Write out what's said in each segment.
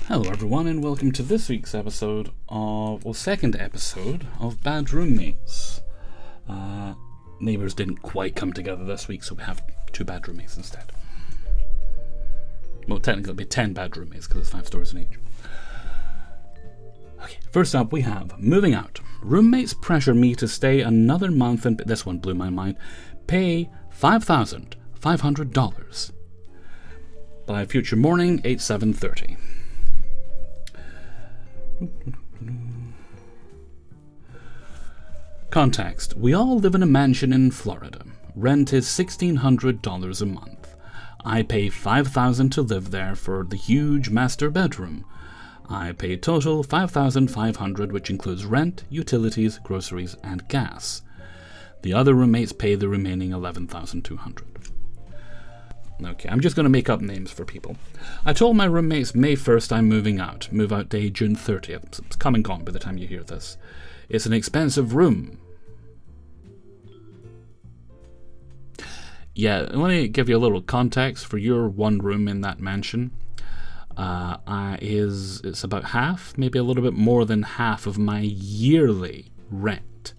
Hello everyone and welcome to this week's second episode of Bad Roommates. Neighbours didn't quite come together this week, so we have 2 bad roommates instead. Well, technically it'll be 10 bad roommates because it's 5 stories in each. Okay, first up we have moving out. Roommates pressure me to stay another month and this one blew my mind. Pay $5,500 by future morning 8/7/30. Context. We all live in a mansion in Florida. Rent is $1,600 a month. I pay $5,000 to live there for the huge master bedroom. I pay total $5,500, which includes rent, utilities, groceries, and gas. The other roommates pay the remaining $11,200. Okay, I'm just going to make up names for people. I told my roommates May 1st I'm moving out. Move out day June 30th. It's come and gone by the time you hear this. It's an expensive room. Yeah, let me give you a little context for your one room in that mansion. It's about half, maybe a little bit more than half of my yearly rent.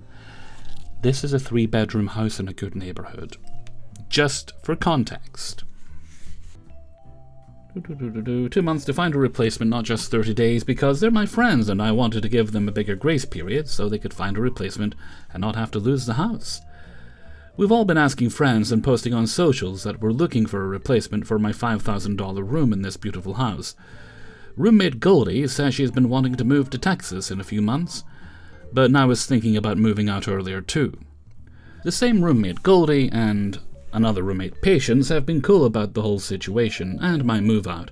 This is a 3-bedroom house in a good neighborhood. Just for context. 2 months to find a replacement, not just 30 days, because they're my friends and I wanted to give them a bigger grace period so they could find a replacement and not have to lose the house. We've all been asking friends and posting on socials that we're looking for a replacement for my $5,000 room in this beautiful house. Roommate Goldie says she's been wanting to move to Texas in a few months, but now is thinking about moving out earlier too. The same roommate Goldie and another roommate Patience have been cool about the whole situation and my move out.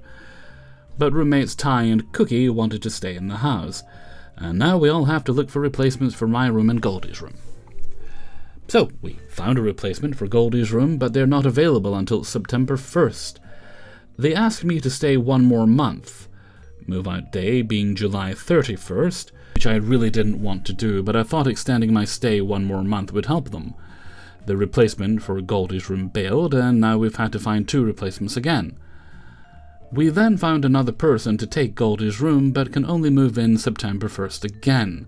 But roommates Ty and Cookie wanted to stay in the house, and now we all have to look for replacements for my room and Goldie's room. So, we found a replacement for Goldie's room, but they're not available until September 1st. They asked me to stay 1 more month, move out day being July 31st, which I really didn't want to do, but I thought extending my stay 1 more month would help them. The replacement for Goldie's room bailed, and now we've had to find 2 replacements again. We then found another person to take Goldie's room, but can only move in September 1st again.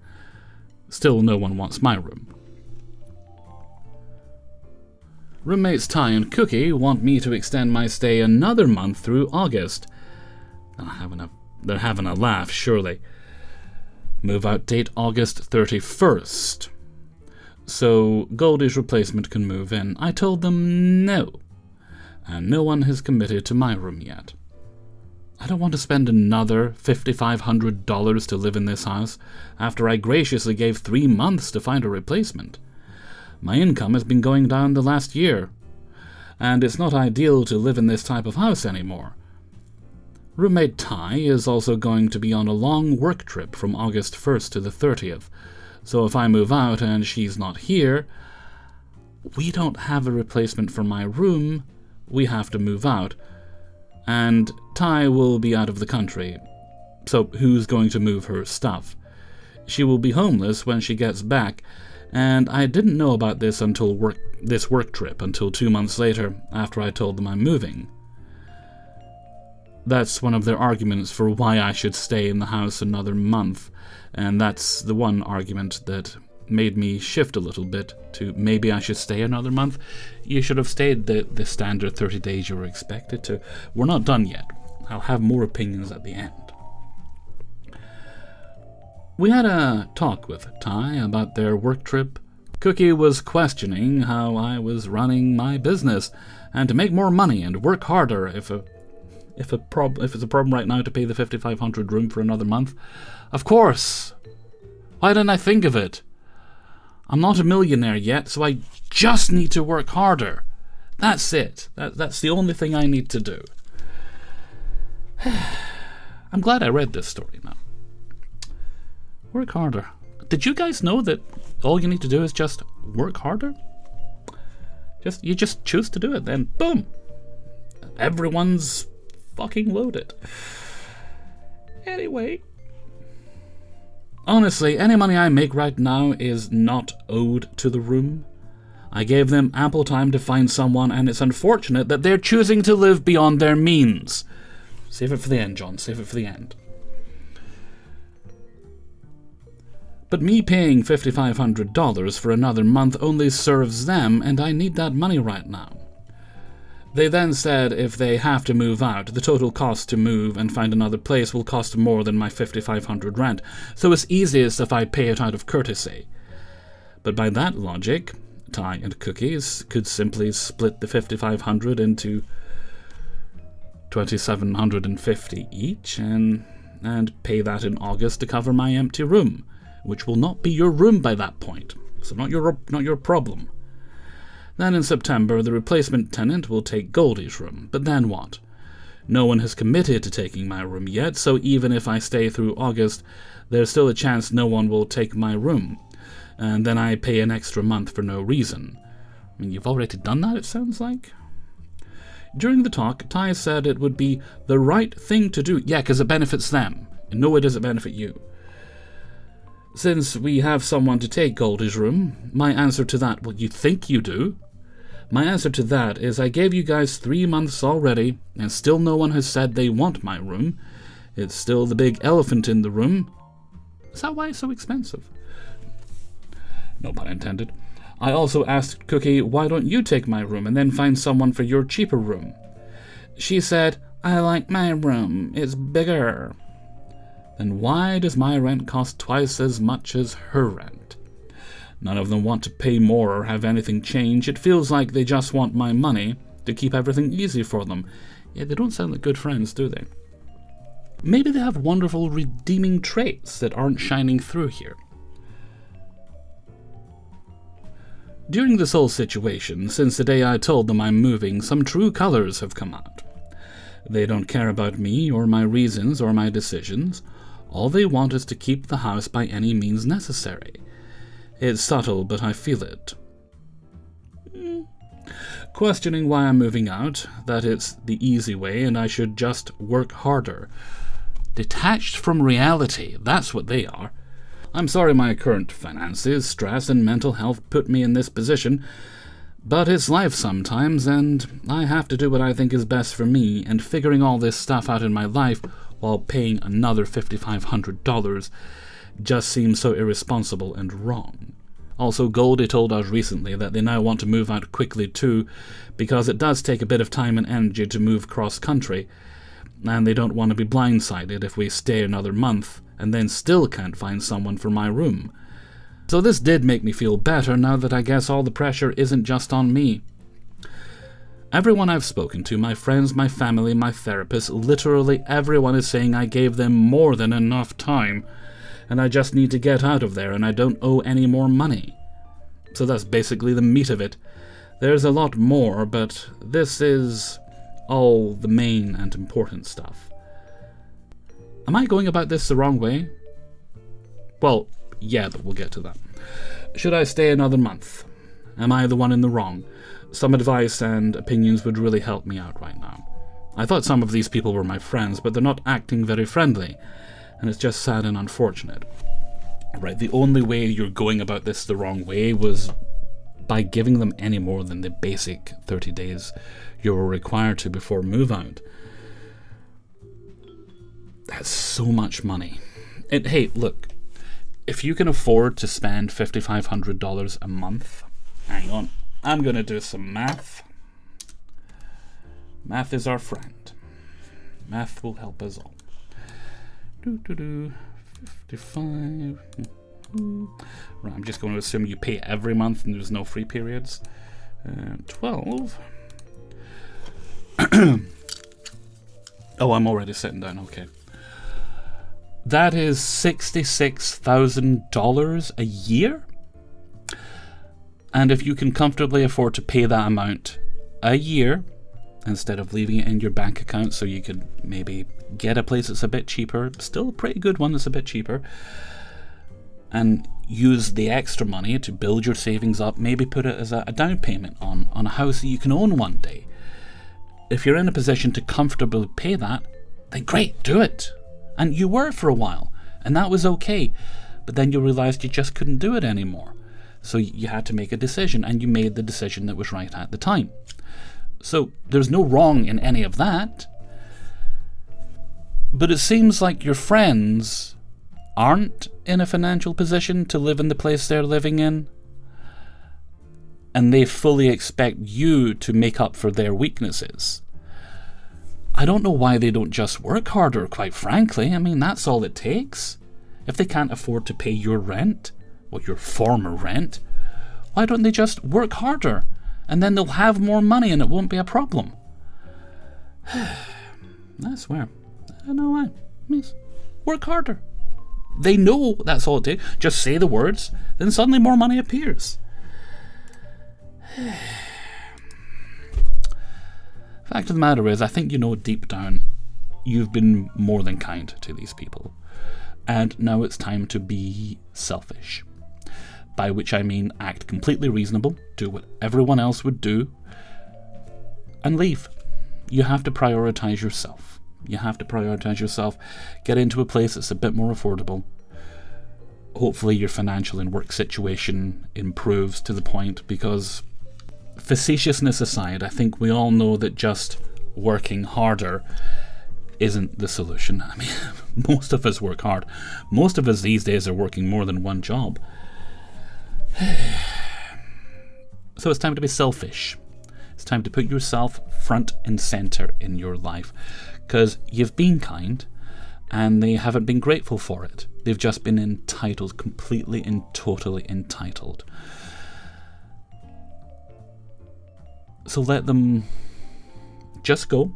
Still no one wants my room. Roommates Ty and Cookie want me to extend my stay another month through August. They're having a laugh, surely. Move out date August 31st. So Goldie's replacement can move in. I told them no, and no one has committed to my room yet. I don't want to spend another $5,500 to live in this house after I graciously gave 3 months to find a replacement. My income has been going down the last year, and it's not ideal to live in this type of house anymore. Roommate Ty is also going to be on a long work trip from August 1st to the 30th. So if I move out and she's not here, we don't have a replacement for my room, we have to move out. And Ty will be out of the country, so who's going to move her stuff? She will be homeless when she gets back, and I didn't know about this this work trip until 2 months later, after I told them I'm moving. That's one of their arguments for why I should stay in the house another month. And that's the one argument that made me shift a little bit to maybe I should stay another month. You should have stayed the standard 30 days you were expected to. We're not done yet. I'll have more opinions at the end. We had a talk with Ty about their work trip. Cookie was questioning how I was running my business and to make more money and work harder if it's a problem right now to pay the $5,500 room for another month. Of course! Why didn't I think of it? I'm not a millionaire yet, so I just need to work harder. That's it. That's the only thing I need to do. I'm glad I read this story now. Work harder. Did you guys know that all you need to do is just work harder? You just choose to do it, then boom! Everyone's fucking loaded. Anyway. Honestly, any money I make right now is not owed to the room. I gave them ample time to find someone, and it's unfortunate that they're choosing to live beyond their means. Save it for the end, John. Save it for the end. But me paying $5,500 for another month only serves them, and I need that money right now. They then said if they have to move out, the total cost to move and find another place will cost more than my $5,500 rent, so it's easiest if I pay it out of courtesy. But by that logic, Ty and Cookies could simply split the $5,500 into $2,750 each and pay that in August to cover my empty room, which will not be your room by that point, so not your problem. Then in September, the replacement tenant will take Goldie's room, but then what? No one has committed to taking my room yet, so even if I stay through August, there's still a chance no one will take my room, and then I pay an extra month for no reason. I mean, you've already done that, it sounds like? During the talk, Ty said it would be the right thing to do. Yeah, because it benefits them. In no way does it benefit you. Since we have someone to take Goldie's room, my answer to that, well, you think you do? My answer to that is I gave you guys 3 months already, and still no one has said they want my room. It's still the big elephant in the room. Is that why it's so expensive? No pun intended. I also asked Cookie, why don't you take my room and then find someone for your cheaper room? She said, I like my room, it's bigger. Then why does my rent cost twice as much as her rent? None of them want to pay more or have anything change. It feels like they just want my money to keep everything easy for them. Yeah, they don't sound like good friends, do they? Maybe they have wonderful redeeming traits that aren't shining through here. During this whole situation, since the day I told them I'm moving, some true colors have come out. They don't care about me or my reasons or my decisions. All they want is to keep the house by any means necessary. It's subtle, but I feel it. Questioning why I'm moving out, that it's the easy way and I should just work harder. Detached from reality, that's what they are. I'm sorry my current finances, stress, and mental health put me in this position, but it's life sometimes, and I have to do what I think is best for me, and figuring all this stuff out in my life while paying another $5,500 just seems so irresponsible and wrong. Also, Goldie told us recently that they now want to move out quickly too, because it does take a bit of time and energy to move cross-country, and they don't want to be blindsided if we stay another month and then still can't find someone for my room. So this did make me feel better now that I guess all the pressure isn't just on me. Everyone I've spoken to, my friends, my family, my therapist, literally everyone is saying I gave them more than enough time, and I just need to get out of there and I don't owe any more money. So that's basically the meat of it. There's a lot more, but this is all the main and important stuff. Am I going about this the wrong way? Well, yeah, but we'll get to that. Should I stay another month? Am I the one in the wrong? Some advice and opinions would really help me out right now. I thought some of these people were my friends, but they're not acting very friendly, and it's just sad and unfortunate. Right, the only way you're going about this the wrong way was by giving them any more than the basic 30 days you were required to before move out. That's so much money. And hey, look, if you can afford to spend $5,500 a month, hang on, I'm going to do some math. Math is our friend. Math will help us all. 55. Right, I'm just going to assume you pay every month and there's no free periods. 12. Oh, I'm already sitting down, okay. That is $66,000 a year? And if you can comfortably afford to pay that amount a year, instead of leaving it in your bank account so you could maybe get a place that's a bit cheaper, still a pretty good one that's a bit cheaper, and use the extra money to build your savings up, maybe put it as a down payment on a house that you can own one day. If you're in a position to comfortably pay that, then great, do it. And you were for a while, and that was okay. But then you realized you just couldn't do it anymore. So you had to make a decision, and you made the decision that was right at the time. So there's no wrong in any of that. But it seems like your friends aren't in a financial position to live in the place they're living in, and they fully expect you to make up for their weaknesses. I don't know why they don't just work harder, quite frankly. I mean, that's all it takes. If they can't afford to pay your rent, or your former rent, why don't they just work harder? And then they'll have more money and it won't be a problem. I swear. I don't know why. It means work harder. They know that's all it takes. Just say the words, then suddenly more money appears. Fact of the matter is, I think you know deep down you've been more than kind to these people. And now it's time to be selfish. By which I mean act completely reasonable, do what everyone else would do, and leave. You have to prioritize yourself. You have to prioritize yourself. Get into a place that's a bit more affordable. Hopefully your financial and work situation improves to the point, because facetiousness aside, I think we all know that just working harder isn't the solution. I mean, most of us work hard. Most of us these days are working more than one job. So it's time to be selfish. It's time to put yourself front and center in your life, because you've been kind and they haven't been grateful for it. They've just been entitled, completely and totally entitled. So let them just go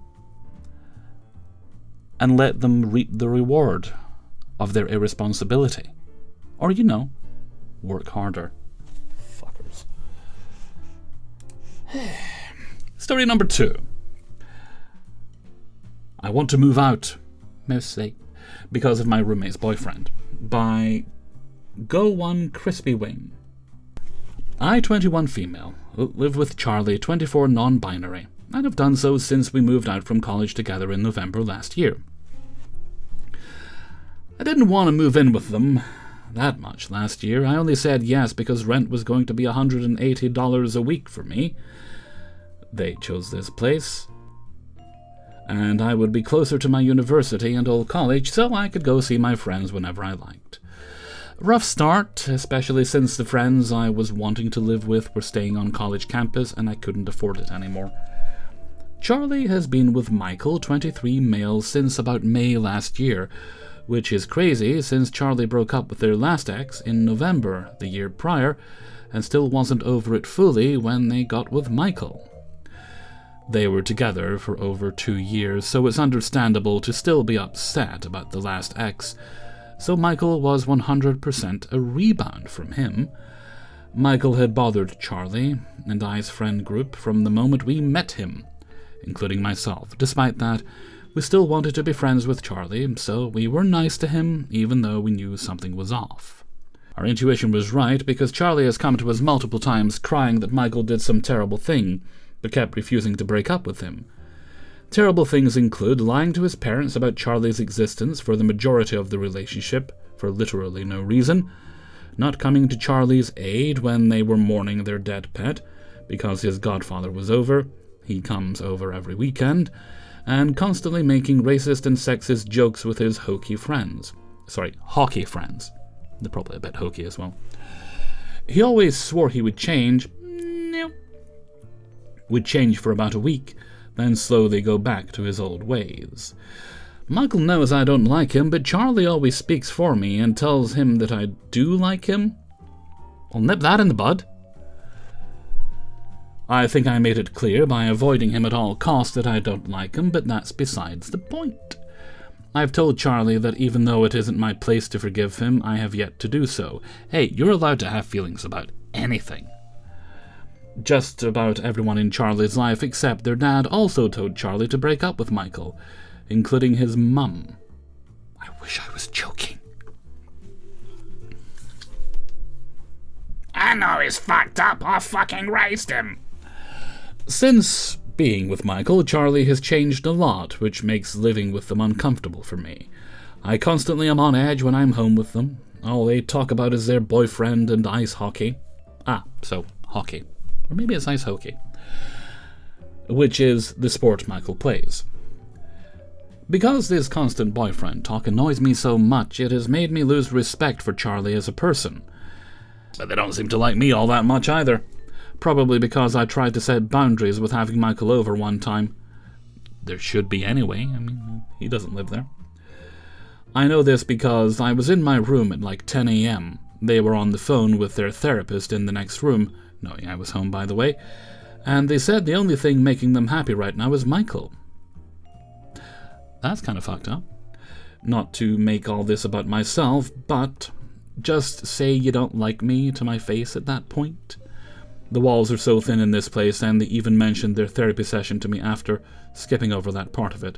and let them reap the reward of their irresponsibility. Or, work harder. Fuckers. Story number 2. I want to move out, mostly because of my roommate's boyfriend, by Go One Crispy Wing. I, 21 female, live with Charlie, 24 non-binary, and have done so since we moved out from college together in November last year. I didn't want to move in with them that much last year. I only said yes because rent was going to be $180 a week for me. They chose this place, and I would be closer to my university and old college, so I could go see my friends whenever I liked. Rough start, especially since the friends I was wanting to live with were staying on college campus and I couldn't afford it anymore. Charlie has been with Michael, 23 male, since about May last year, which is crazy since Charlie broke up with their last ex in November the year prior and still wasn't over it fully when they got with Michael. They were together for over 2 years, so it's understandable to still be upset about the last ex, so Michael was 100% a rebound from him. Michael had bothered Charlie and I's friend group from the moment we met him, including myself. Despite that, we still wanted to be friends with Charlie, so we were nice to him even though we knew something was off. Our intuition was right because Charlie has come to us multiple times crying that Michael did some terrible thing, but kept refusing to break up with him. Terrible things include lying to his parents about Charlie's existence for the majority of the relationship, for literally no reason, not coming to Charlie's aid when they were mourning their dead pet, because his godfather was over, he comes over every weekend, and constantly making racist and sexist jokes with his hockey friends. They're probably a bit hokey as well. He always swore he would change. No. Would change for about a week, then slowly go back to his old ways. Michael knows I don't like him, but Charlie always speaks for me and tells him that I do like him. I'll nip that in the bud. I think I made it clear by avoiding him at all costs that I don't like him, but that's besides the point. I've told Charlie that even though it isn't my place to forgive him, I have yet to do so. Hey, you're allowed to have feelings about anything. Just about everyone in Charlie's life except their dad also told Charlie to break up with Michael, including his mum. I wish I was joking. I know he's fucked up. I fucking raised him. Since being with Michael, Charlie has changed a lot, which makes living with them uncomfortable for me. I constantly am on edge when I'm home with them. All they talk about is their boyfriend and ice hockey. So hockey. Or maybe it's ice hockey. Which is the sport Michael plays. Because this constant boyfriend talk annoys me so much, it has made me lose respect for Charlie as a person. But they don't seem to like me all that much either. Probably because I tried to set boundaries with having Michael over one time. There should be anyway. I mean, he doesn't live there. I know this because I was in my room at like 10 a.m. They were on the phone with their therapist in the next room, knowing I was home by the way, and they said the only thing making them happy right now is Michael. That's kind of fucked up. Not to make all this about myself, but just say you don't like me to my face at that point. The walls are so thin in this place, and they even mentioned their therapy session to me after, skipping over that part of it.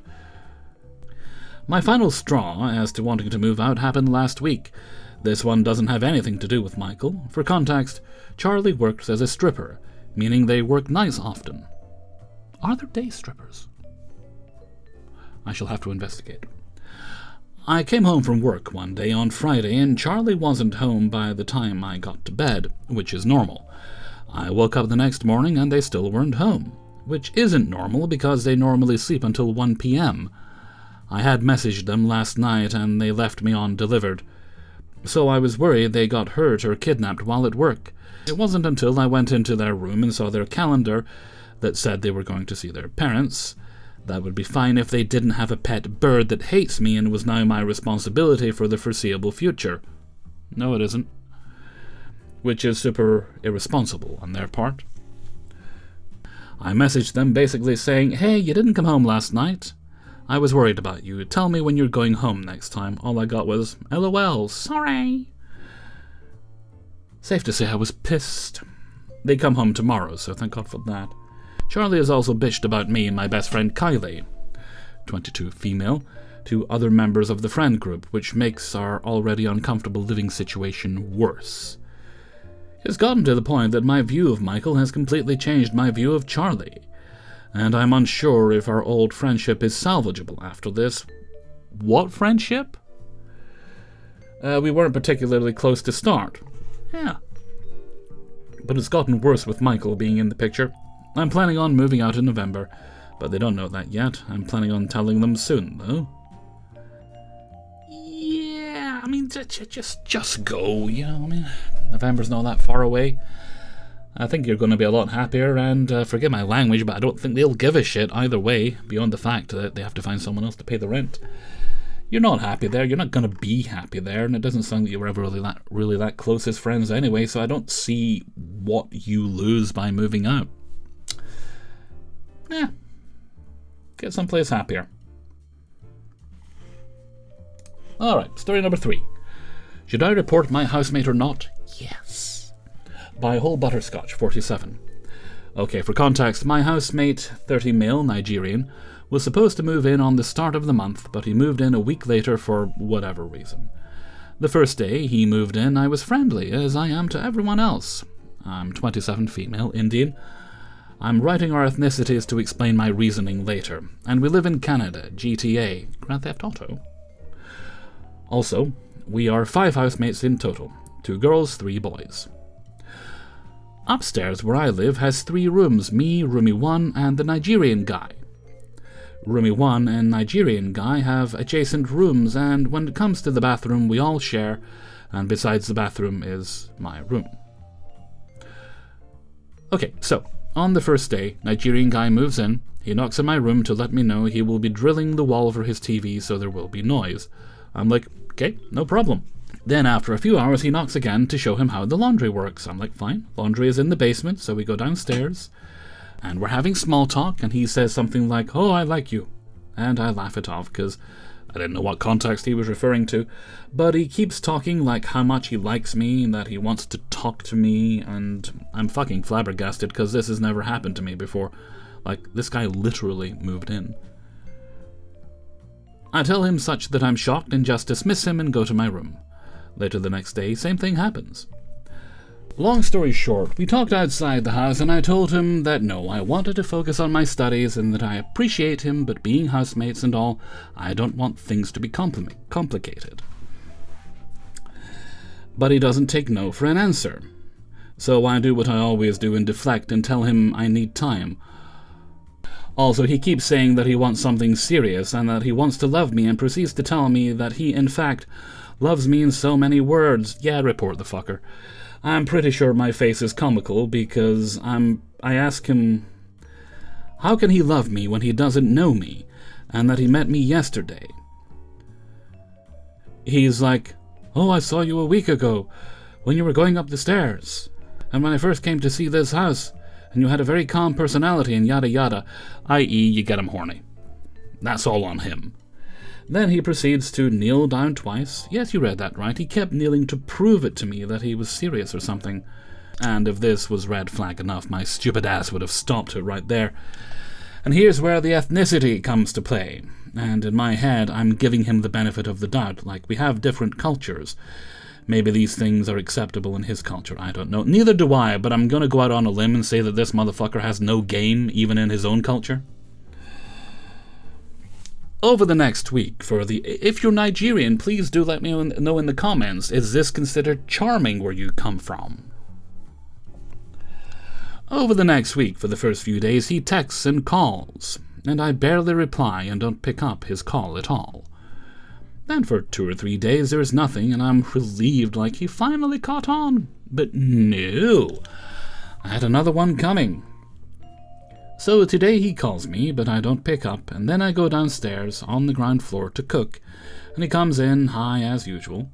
My final straw as to wanting to move out happened last week. This one doesn't have anything to do with Michael. For context, Charlie works as a stripper, meaning they work nights often. Are there day strippers? I shall have to investigate. I came home from work one day on Friday, and Charlie wasn't home by the time I got to bed, which is normal. I woke up the next morning and they still weren't home, which isn't normal because they normally sleep until 1 p.m. I had messaged them last night and they left me on delivered, so I was worried they got hurt or kidnapped while at work. It wasn't until I went into their room and saw their calendar that said they were going to see their parents. That would be fine if they didn't have a pet bird that hates me and was now my responsibility for the foreseeable future. No, it isn't. Which is super irresponsible on their part. I messaged them basically saying, "Hey, you didn't come home last night. I was worried about you. Tell me when you're going home next time." All I got was, "LOL, sorry." Safe to say I was pissed. They come home tomorrow, so thank God for that. Charlie has also bitched about me and my best friend Kylie, 22 female, to other members of the friend group, which makes our already uncomfortable living situation worse. It's gotten to the point that my view of Michael has completely changed my view of Charlie, and I'm unsure if our old friendship is salvageable after this. What friendship? We weren't particularly close to start. Yeah. But it's gotten worse with Michael being in the picture. I'm planning on moving out in November, but they don't know that yet. I'm planning on telling them soon, though. Yeah, I mean, just go, you know, I mean, November's not that far away. I think you're going to be a lot happier, and forgive my language, but I don't think they'll give a shit either way, beyond the fact that they have to find someone else to pay the rent. You're not happy there, you're not going to be happy there, and it doesn't sound like you were ever really that close as friends anyway, so I don't see what you lose by moving out. Yeah, get someplace happier. Alright, story number 3. Should I report my housemate or not? Yes. By Whole Butterscotch, 47. Okay, for context, my housemate, 30 male, Nigerian, was supposed to move in on the start of the month, but he moved in a week later for whatever reason. The first day he moved in, I was friendly, as I am to everyone else. I'm 27 female, Indian. I'm writing our ethnicities to explain my reasoning later, and we live in Canada, GTA, Grand Theft Auto. Also, we are 5 housemates in total, 2 girls, 3 boys. Upstairs where I live has 3 rooms, me, roomie 1, and the Nigerian guy. Roomie 1 and Nigerian guy have adjacent rooms, and when it comes to the bathroom we all share, and besides the bathroom is my room. Okay, so, on the first day, Nigerian guy moves in. He knocks on my room to let me know he will be drilling the wall for his TV so there will be noise. I'm like, okay, no problem. Then after a few hours he knocks again to show him how the laundry works. I'm like, fine, laundry is in the basement, so we go downstairs. And we're having small talk, and he says something like, "Oh, I like you." And I laugh it off, because I didn't know what context he was referring to. But he keeps talking like how much he likes me, and that he wants to talk to me, and I'm fucking flabbergasted, because this has never happened to me before. Like, this guy literally moved in. I tell him such that I'm shocked and just dismiss him and go to my room. Later the next day, same thing happens. Long story short, we talked outside the house and I told him that no, I wanted to focus on my studies and that I appreciate him, but being housemates and all, I don't want things to be complicated. But he doesn't take no for an answer. So I do what I always do and deflect and tell him I need time. Also, he keeps saying that he wants something serious and that he wants to love me and proceeds to tell me that he, in fact, loves me in so many words. Yeah, report the fucker. I'm pretty sure my face is comical because I ask him, how can he love me when he doesn't know me and that he met me yesterday? He's like, oh, I saw you a week ago when you were going up the stairs. And when I first came to see this house, and you had a very calm personality and yada yada, i.e. you get him horny. That's all on him. Then he proceeds to kneel down twice. Yes, you read that right. He kept kneeling to prove it to me that he was serious or something. And if this was red flag enough, my stupid ass would have stopped it right there. And here's where the ethnicity comes to play. And in my head, I'm giving him the benefit of the doubt, like we have different cultures. Maybe these things are acceptable in his culture, I don't know. Neither do I, but I'm gonna go out on a limb and say that this motherfucker has no game, even in his own culture. Over the next week, if you're Nigerian, please do let me know in the comments, is this considered charming where you come from? Over the next week, for the first few days, he texts and calls, and I barely reply and don't pick up his call at all. Then for 2 or 3 days there is nothing, and I'm relieved like he finally caught on. But no, I had another one coming. So today he calls me, but I don't pick up, and then I go downstairs on the ground floor to cook, and he comes in high as usual.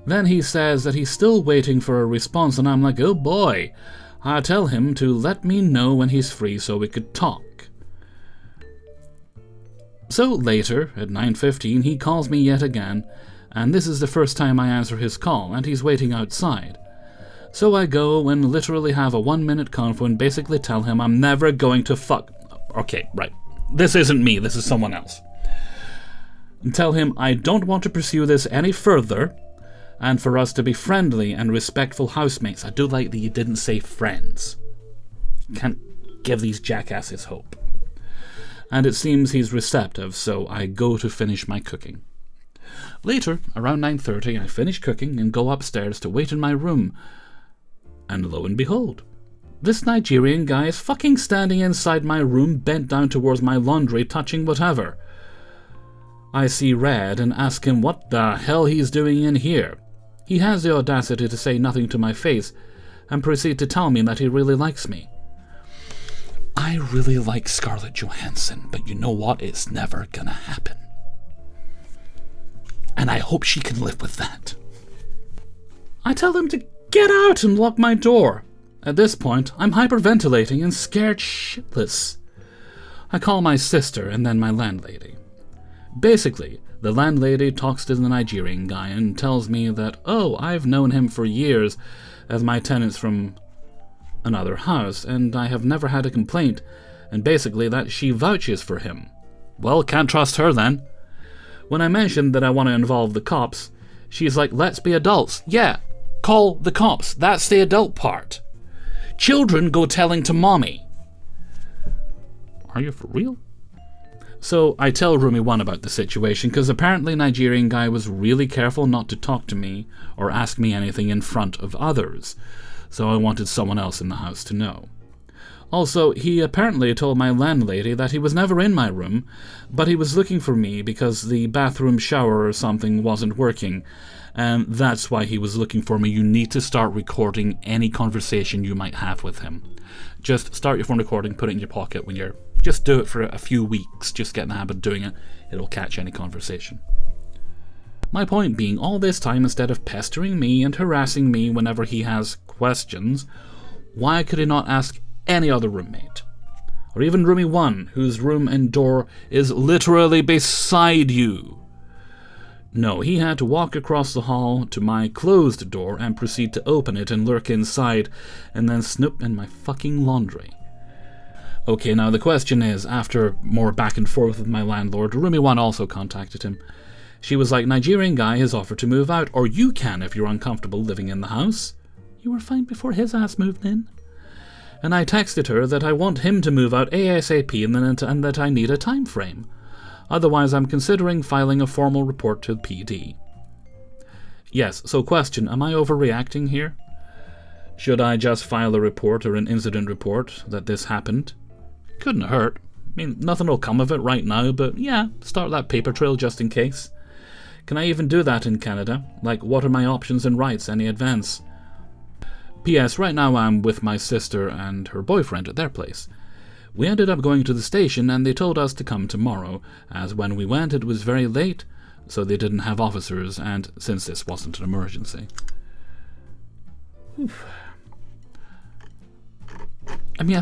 Then he says that he's still waiting for a response, and I'm like, oh boy. I tell him to let me know when he's free so we could talk. So later, at 9:15, he calls me yet again, and this is the first time I answer his call, and he's waiting outside. So I go and literally have a 1-minute convo and basically tell him I'm never going to fuck... Okay, right. This isn't me, this is someone else. And tell him I don't want to pursue this any further, and for us to be friendly and respectful housemates. I do like that you didn't say friends. You can't give these jackasses hope. And it seems he's receptive, so I go to finish my cooking. Later, around 9:30, I finish cooking and go upstairs to wait in my room. And lo and behold, this Nigerian guy is fucking standing inside my room, bent down towards my laundry, touching whatever. I see red and ask him what the hell he's doing in here. He has the audacity to say nothing to my face and proceed to tell me that he really likes me. I really like Scarlett Johansson, but you know what? It's never gonna happen. And I hope she can live with that. I tell him to get out and lock my door. At this point, I'm hyperventilating and scared shitless. I call my sister and then my landlady. Basically, the landlady talks to the Nigerian guy and tells me that, oh, I've known him for years as my tenants from another house, and I have never had a complaint, and basically that she vouches for him. Well, can't trust her then. When I mentioned that I want to involve the cops, she's like, let's be adults. Yeah, call the cops. That's the adult part. Children go telling to mommy. Are you for real? So I tell Roomie 1 about the situation, because apparently Nigerian guy was really careful not to talk to me or ask me anything in front of others. So I wanted someone else in the house to know. Also, he apparently told my landlady that he was never in my room, but he was looking for me because the bathroom shower or something wasn't working, and that's why he was looking for me. You need to start recording any conversation you might have with him. Just start your phone recording, put it in your pocket when you're... Just do it for a few weeks, just get in the habit of doing it. It'll catch any conversation. My point being, all this time, instead of pestering me and harassing me whenever he has questions, why could he not ask any other roommate? Or even Roomie 1, whose room and door is literally beside you. No, he had to walk across the hall to my closed door and proceed to open it and lurk inside, and then snoop in my fucking laundry. Okay, now the question is, after more back and forth with my landlord, Roomie 1 also contacted him. She was like, Nigerian guy has offered to move out, or you can if you're uncomfortable living in the house. You were fine before his ass moved in. And I texted her that I want him to move out ASAP and that I need a time frame. Otherwise, I'm considering filing a formal report to the PD. Yes, so question, am I overreacting here? Should I just file a report or an incident report that this happened? Couldn't hurt. I mean, nothing will come of it right now, but yeah, start that paper trail just in case. Can I even do that in Canada? Like, what are my options and rights? Any advance? P.S. Right now I'm with my sister and her boyfriend at their place. We ended up going to the station and they told us to come tomorrow, as when we went it was very late, so they didn't have officers, and since this wasn't an emergency. Oof. I mean, I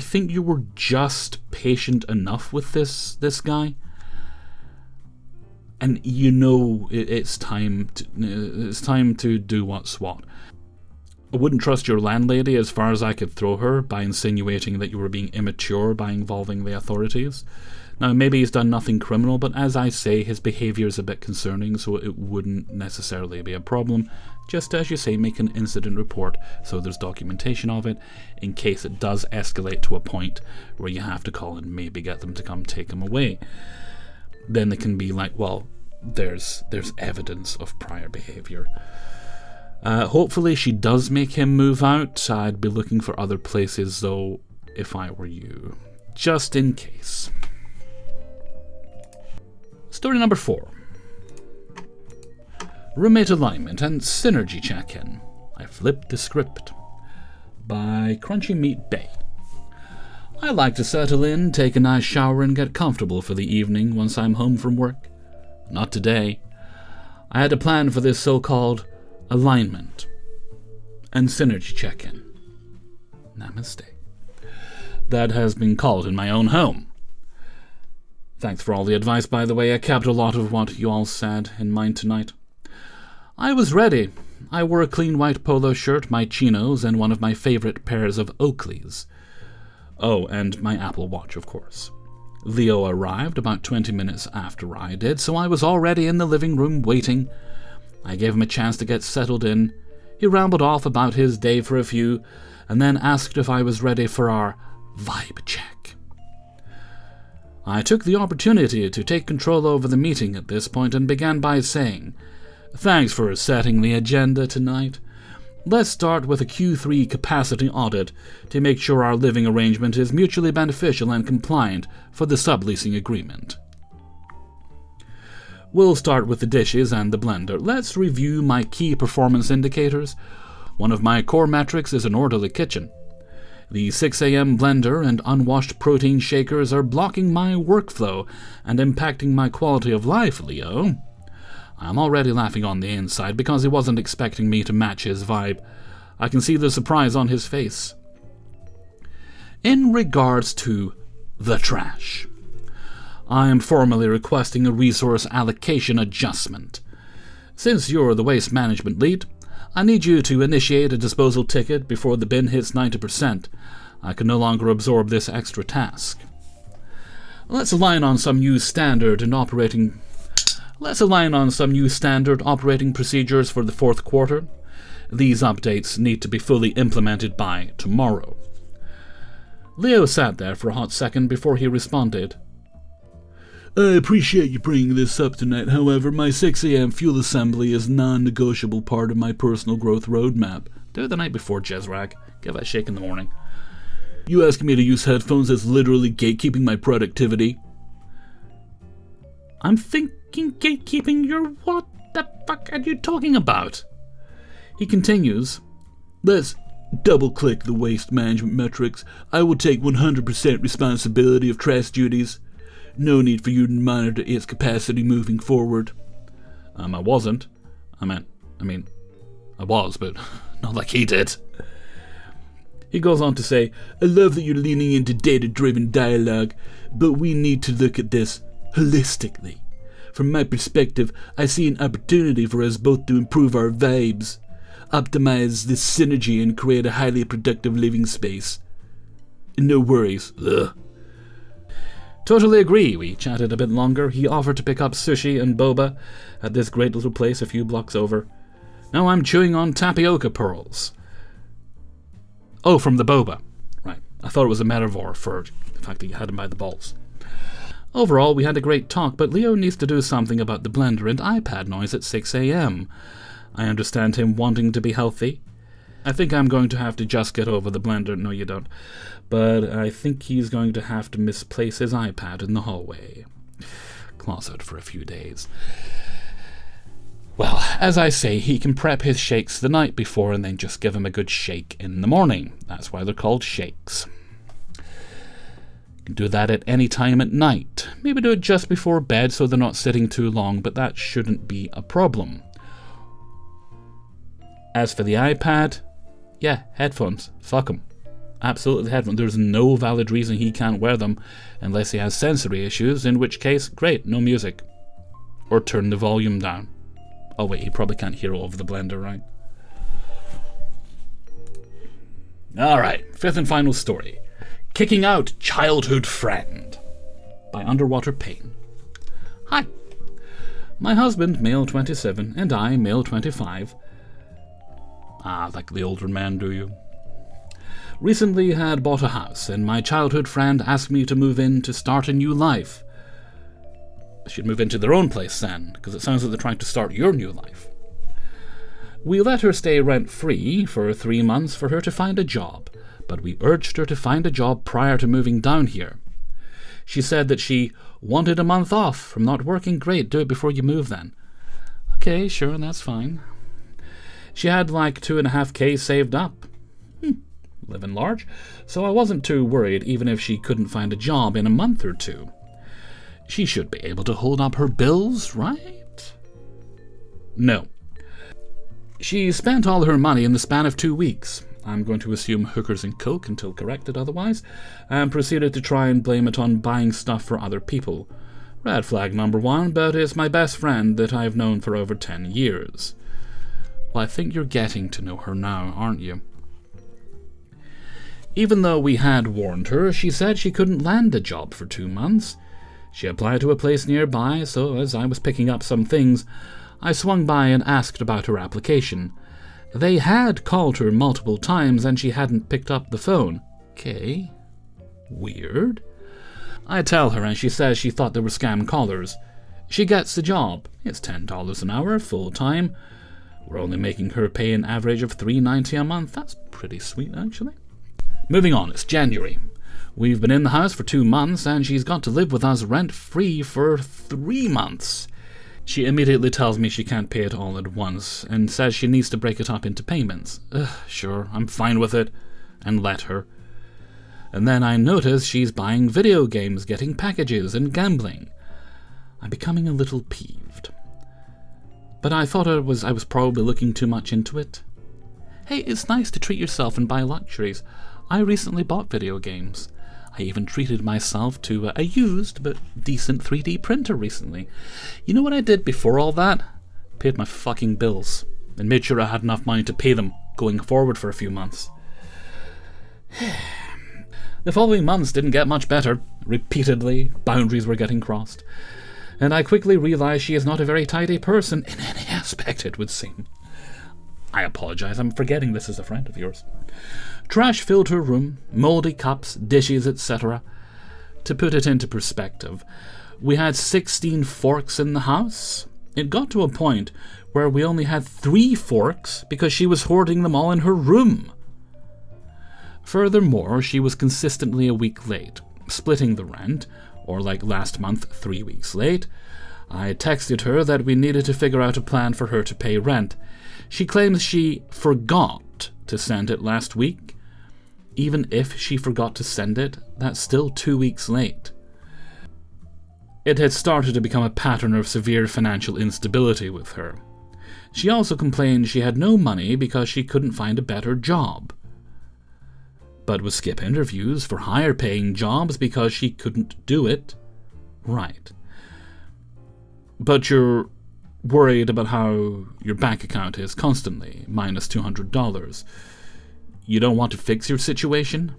think you were just patient enough with this guy, and you know it's time to do what's what. I wouldn't trust your landlady as far as I could throw her by insinuating that you were being immature by involving the authorities. Now, maybe he's done nothing criminal, but as I say, his behaviour is a bit concerning, so it wouldn't necessarily be a problem. Just as you say, make an incident report so there's documentation of it, in case it does escalate to a point where you have to call and maybe get them to come take him away. Then it can be like, well, there's evidence of prior behaviour. Hopefully she does make him move out. I'd be looking for other places, though, if I were you. Just in case. Story number 4. Roommate alignment and synergy check-in. I flipped the script. By Crunchy Meat Bay. I like to settle in, take a nice shower, and get comfortable for the evening once I'm home from work. Not today. I had a plan for this so-called alignment and synergy check-in. Namaste. That has been called in my own home. Thanks for all the advice, by the way. I kept a lot of what you all said in mind tonight. I was ready. I wore a clean white polo shirt, my chinos, and one of my favourite pairs of Oakleys. Oh, and my Apple Watch, of course. Leo arrived about 20 minutes after I did, so I was already in the living room waiting. I gave him a chance to get settled in. He rambled off about his day for a few, and then asked if I was ready for our vibe check. I took the opportunity to take control over the meeting at this point and began by saying, "Thanks for setting the agenda tonight. Let's start with a Q3 capacity audit to make sure our living arrangement is mutually beneficial and compliant for the subleasing agreement. We'll start with the dishes and the blender. Let's review my key performance indicators. One of my core metrics is an orderly kitchen. The 6 a.m. blender and unwashed protein shakers are blocking my workflow and impacting my quality of life, Leo." I'm already laughing on the inside because he wasn't expecting me to match his vibe. I can see the surprise on his face. In regards to the trash, I am formally requesting a resource allocation adjustment. Since you're the waste management lead, I need you to initiate a disposal ticket before the bin hits 90%. I can no longer absorb this extra task. Let's align on some new standard operating procedures for the 4th quarter. These updates need to be fully implemented by tomorrow. Leo sat there for a hot second before he responded. I appreciate you bringing this up tonight. However, my 6 a.m. fuel assembly is a non-negotiable part of my personal growth roadmap. Do it the night before, Jezrag. Give it a shake in the morning. You asking me to use headphones is literally gatekeeping my productivity. I'm thinking gatekeeping your what the fuck are you talking about? He continues, let's double-click the waste management metrics. I will take 100% responsibility of trash duties. No need for you to monitor its capacity moving forward. I wasn't. I mean, I was, but not like he did. He goes on to say, I love that you're leaning into data-driven dialogue, but we need to look at this holistically. From my perspective, I see an opportunity for us both to improve our vibes, optimize this synergy, and create a highly productive living space. No worries. Ugh. Totally agree. We chatted a bit longer. He offered to pick up sushi and boba at this great little place a few blocks over. Now I'm chewing on tapioca pearls. Oh, from the boba. Right. I thought it was a metaphor for the fact that you had him by the balls. Overall, we had a great talk, but Leo needs to do something about the blender and iPad noise at 6 a.m. I understand him wanting to be healthy. I think I'm going to have to just get over the blender. No, you don't. But I think he's going to have to misplace his iPad in the hallway. Closet for a few days. Well, as I say, he can prep his shakes the night before and then just give him a good shake in the morning. That's why they're called shakes. You can do that at any time at night. Maybe do it just before bed so they're not sitting too long, but that shouldn't be a problem. As for the iPad, yeah, headphones. Fuck them. Absolutely headphones. There's no valid reason he can't wear them unless he has sensory issues, in which case, great, no music. Or turn the volume down. Oh wait, he probably can't hear over the blender, right? Alright, fifth and final story. Kicking Out Childhood Friend by Underwater Pain. Hi. My husband, male 27, and I, male 25. Ah, like the older man, do you? Recently had bought a house, and my childhood friend asked me to move in to start a new life. Should move into their own place then, because it sounds like they're trying to start your new life. We let her stay rent-free for 3 months for her to find a job, but we urged her to find a job prior to moving down here. She said that she wanted a month off from not working. Great, do it before you move then. Okay, sure, that's fine. She had like 2.5K saved up. Living large, so I wasn't too worried even if she couldn't find a job in a month or two. She should be able to hold up her bills, right? No. She spent all her money in the span of 2 weeks. I'm going to assume hookers and coke until corrected otherwise, and proceeded to try and blame it on buying stuff for other people. Red flag number 1, but it's my best friend that I've known for over 10 years. Well, I think you're getting to know her now, aren't you? Even though we had warned her, she said she couldn't land a job for 2 months. She applied to a place nearby, so as I was picking up some things, I swung by and asked about her application. They had called her multiple times and she hadn't picked up the phone. Okay. Weird. I tell her and she says she thought they were scam callers. She gets the job. It's $10 an hour, full-time. We're only making her pay an average of $3.90 a month. That's pretty sweet, actually. Moving on, it's January. We've been in the house for 2 months, and she's got to live with us rent-free for 3 months. She immediately tells me she can't pay it all at once, and says she needs to break it up into payments. Sure, I'm fine with it, and let her. And then I notice she's buying video games, getting packages, and gambling. I'm becoming a little peeved. But I thought I was probably looking too much into it. Hey, it's nice to treat yourself and buy luxuries. I recently bought video games. I even treated myself to a used but decent 3D printer recently. You know what I did before all that? Paid my fucking bills and made sure I had enough money to pay them going forward for a few months. The following months didn't get much better. Repeatedly, boundaries were getting crossed. And I quickly realized she is not a very tidy person in any aspect, it would seem. I apologize, I'm forgetting this is a friend of yours. Trash filled her room, mouldy cups, dishes, etc. To put it into perspective, we had 16 forks in the house. It got to a point where we only had 3 forks because she was hoarding them all in her room. Furthermore, she was consistently a week late, splitting the rent, or like last month, 3 weeks late. I texted her that we needed to figure out a plan for her to pay rent. She claims she forgot to send it last week. Even if she forgot to send it, that's still 2 weeks late. It had started to become a pattern of severe financial instability with her. She also complained she had no money because she couldn't find a better job, but would skip interviews for higher paying jobs because she couldn't do it. Right. But you're worried about how your bank account is constantly minus $200. You don't want to fix your situation?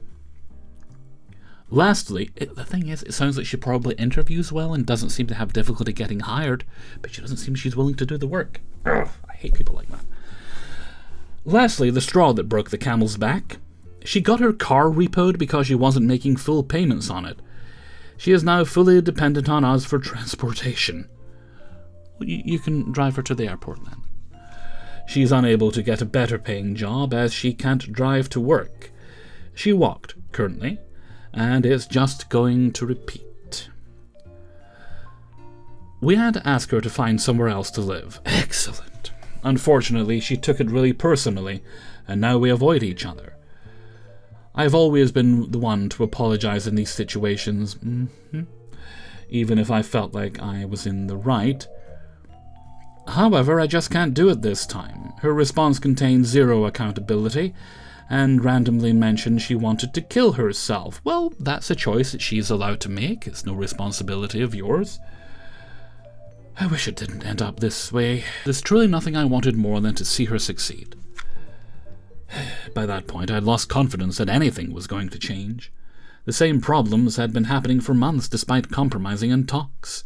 Lastly, the thing is, it sounds like she probably interviews well and doesn't seem to have difficulty getting hired, but she doesn't seem she's willing to do the work. Ugh, I hate people like that. Lastly, the straw that broke the camel's back. She got her car repoed because she wasn't making full payments on it. She is now fully dependent on us for transportation. You can drive her to the airport then. She's unable to get a better paying job as she can't drive to work. She walked, currently, and is just going to repeat. We had to ask her to find somewhere else to live. Excellent. Unfortunately, she took it really personally, and now we avoid each other. I've always been the one to apologize in these situations, even if I felt like I was in the right. However, I just can't do it this time. Her response contained zero accountability, and randomly mentioned she wanted to kill herself. Well, that's a choice that she's allowed to make. It's no responsibility of yours. I wish it didn't end up this way. There's truly nothing I wanted more than to see her succeed. By that point, I'd lost confidence that anything was going to change. The same problems had been happening for months despite compromising in talks.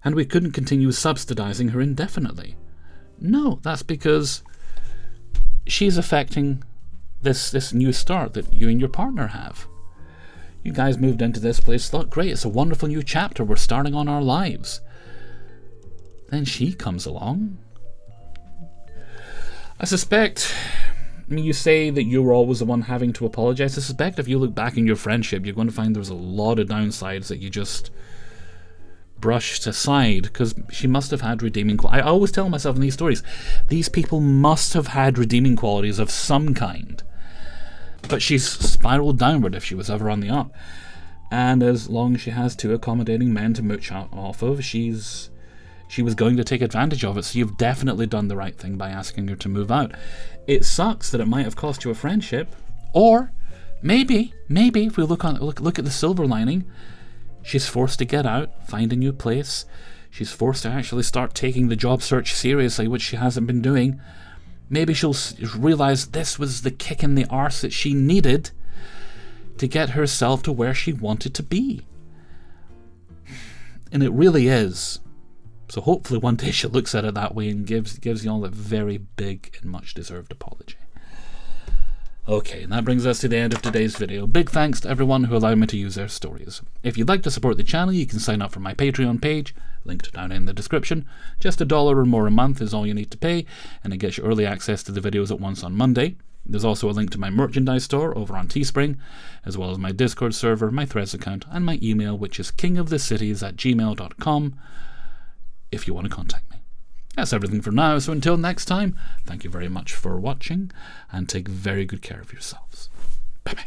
And we couldn't continue subsidizing her indefinitely. No, that's because she's affecting this new start that you and your partner have. You guys moved into this place, thought, great, it's a wonderful new chapter, we're starting on our lives. Then she comes along. I suspect, you say that you were always the one having to apologize. I suspect if you look back in your friendship, you're going to find there's a lot of downsides that you just brushed aside, because she must have had redeeming qualities. I always tell myself in these stories, these people must have had redeeming qualities of some kind. But she's spiraled downward if she was ever on the up. And as long as she has two accommodating men to mooch out off of, she was going to take advantage of it, so you've definitely done the right thing by asking her to move out. It sucks that it might have cost you a friendship, or maybe if we look at the silver lining, she's forced to get out, find a new place. She's forced to actually start taking the job search seriously, which she hasn't been doing. Maybe she'll realize this was the kick in the arse that she needed to get herself to where she wanted to be. And it really is. So hopefully one day she looks at it that way and gives you all a very big and much deserved apology. Okay, and that brings us to the end of today's video. Big thanks to everyone who allowed me to use their stories. If you'd like to support the channel, you can sign up for my Patreon page, linked down in the description. Just $1 or more a month is all you need to pay, and it gets you early access to the videos at once on Monday. There's also a link to my merchandise store over on Teespring, as well as my Discord server, my Threads account, and my email, which is kingofthecities@gmail.com, if you want to contact me. That's everything for now, so until next time, thank you very much for watching, and take very good care of yourselves. Bye-bye.